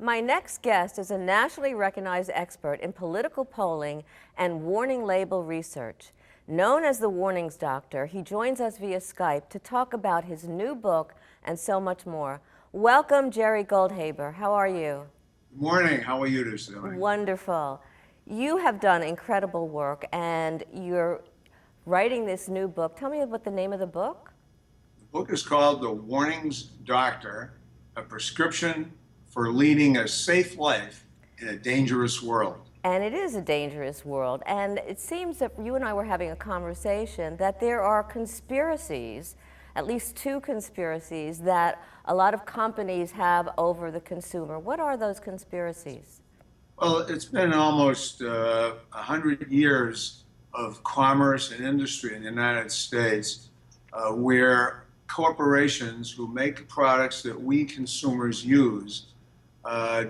My next guest is a nationally recognized expert in political polling and warning label research. Known as the Warnings Doctor, he joins us via Skype to talk about his new book and so much more. Welcome, Jerry Goldhaber. How are you? Good morning. How are you this morning? Wonderful. You have done incredible work, and you're writing this new book. Tell me what the name of the book. The book is called The Warnings Doctor, a prescription for leading a safe life in a dangerous world. And it is a dangerous world. And it seems that you and I were having a conversation that there are conspiracies, at least two conspiracies, that a lot of companies have over the consumer. What are those conspiracies? Well, it's been almost 100 years of commerce and industry in the United States where corporations who make products that we consumers use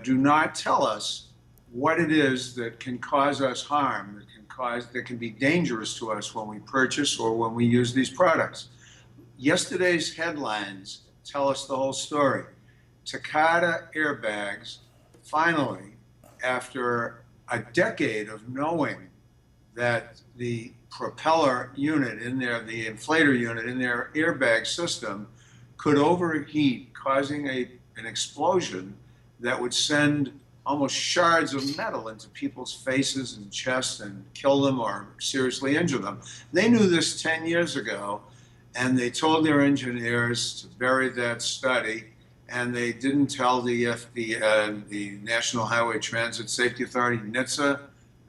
do not tell us what it is that can cause us harm, that can be dangerous to us when we purchase or when we use these products. Yesterday's headlines tell us the whole story. Takata airbags, finally, after a decade of knowing that the propeller unit in there, the inflator unit in their airbag system could overheat, causing an explosion that would send almost shards of metal into people's faces and chests and kill them or seriously injure them. They knew this 10 years ago, and they told their engineers to bury that study, and they didn't tell the National Highway Transit Safety Authority, NHTSA.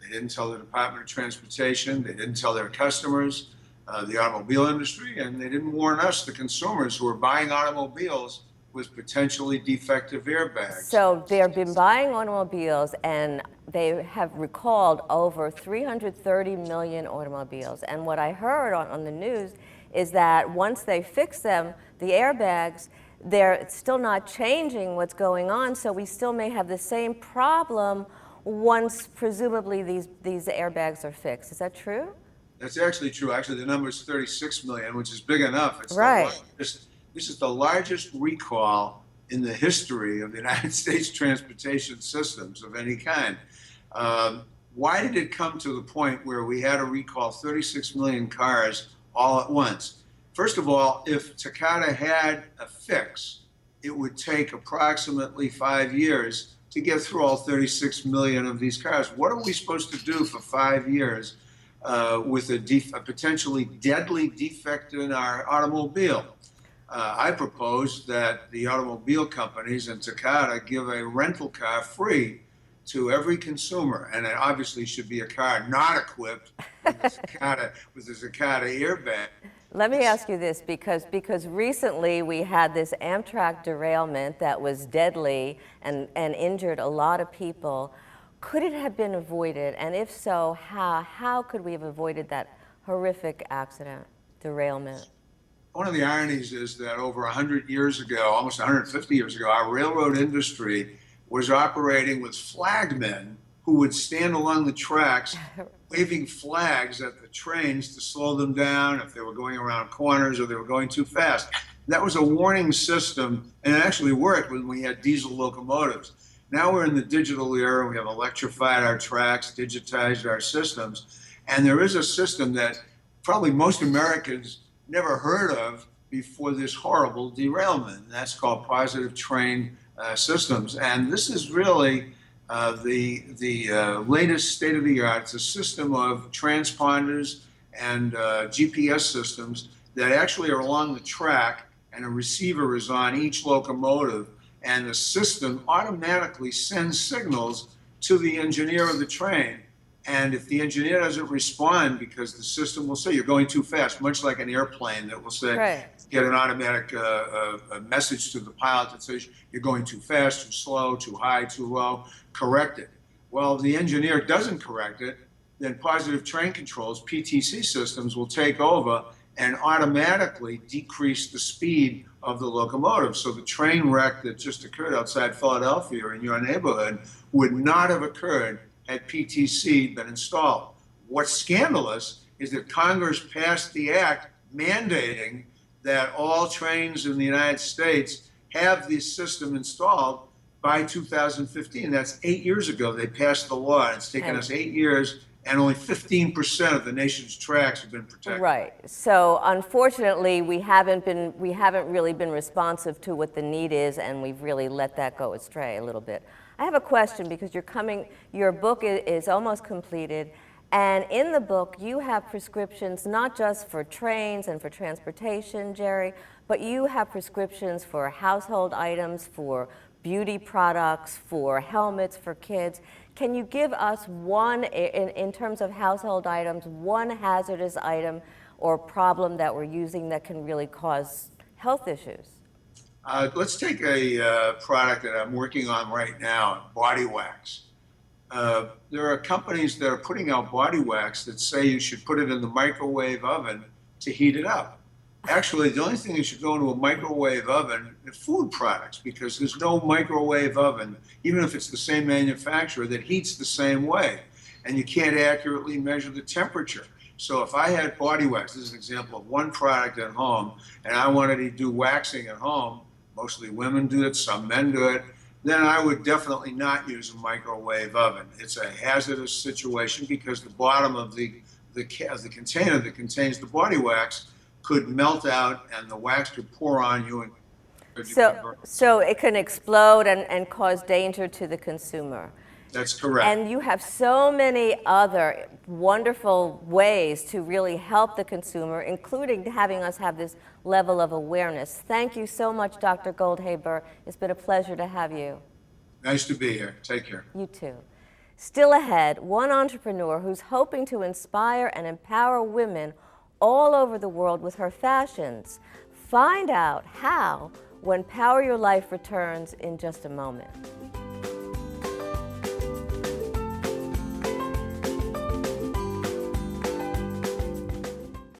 They didn't tell the Department of Transportation. They didn't tell their customers, the automobile industry, and they didn't warn us, the consumers who were buying automobiles with potentially defective airbags. So they've been buying automobiles, and they have recalled over 330 million automobiles. And what I heard on the news is that once they fix them, the airbags, they're still not changing what's going on, so we still may have the same problem once presumably these airbags are fixed. Is that true? That's actually true. Actually, the number is 36 million, which is big enough. It's right. This is the largest recall in the history of the United States transportation systems of any kind. Why did it come to the point where we had to recall 36 million cars all at once? First of all, if Takata had a fix, it would take approximately 5 years to get through all 36 million of these cars. What are we supposed to do for 5 years with a potentially deadly defect in our automobile? I propose that the automobile companies and Takata give a rental car free to every consumer, and it obviously should be a car not equipped with the Takata airbag. Let me ask you this, because recently we had this Amtrak derailment that was deadly and injured a lot of people. Could it have been avoided? And if so, how could we have avoided that horrific accident, derailment? One of the ironies is that over 100 years ago, almost 150 years ago, our railroad industry was operating with flagmen who would stand along the tracks waving flags at the trains to slow them down if they were going around corners or they were going too fast. That was a warning system, and it actually worked when we had diesel locomotives. Now we're in the digital era. We have electrified our tracks, digitized our systems, and there is a system that probably most Americans never heard of before this horrible derailment. That's called positive train systems. And this is really the latest state of the art. It's a system of transponders and GPS systems that actually are along the track, and a receiver is on each locomotive, and the system automatically sends signals to the engineer of the train. And if the engineer doesn't respond, because the system will say you're going too fast, much like an airplane that will say, right, get an automatic a message to the pilot that says you're going too fast, too slow, too high, too low, correct it. Well, if the engineer doesn't correct it, then positive train controls, PTC systems, will take over and automatically decrease the speed of the locomotive. So the train wreck that just occurred outside Philadelphia in your neighborhood would not have occurred had PTC been installed. What's scandalous is that Congress passed the act mandating that all trains in the United States have this system installed, by 2015. That's 8 years ago. They passed the law. It's taken And- us 8 years, and only 15% of the nation's tracks have been protected. Right. So unfortunately, we haven't really been responsive to what the need is, and we've really let that go astray a little bit. I have a question because your book is almost completed, and in the book you have prescriptions not just for trains and for transportation, Jerry, but you have prescriptions for household items, for beauty products, for helmets for kids. Can you give us one, in terms of household items, one hazardous item or problem that we're using that can really cause health issues? Let's take a product that I'm working on right now, body wax. There are companies that are putting out body wax that say you should put it in the microwave oven to heat it up. Actually, the only thing that should go into a microwave oven is food products, because there's no microwave oven, even if it's the same manufacturer, that heats the same way. And you can't accurately measure the temperature. So if I had body wax, this is an example of one product at home, and I wanted to do waxing at home, mostly women do it, some men do it, then I would definitely not use a microwave oven. It's a hazardous situation because the bottom of the container that contains the body wax could melt out and the wax could pour on you. And So it can explode and cause danger to the consumer. That's correct. And you have so many other wonderful ways to really help the consumer, including having us have this level of awareness. Thank you so much, Dr. Goldhaber. It's been a pleasure to have you. Nice to be here. Take care. You too. Still ahead, one entrepreneur who's hoping to inspire and empower women all over the world with her fashions. Find out how when Power Your Life returns in just a moment.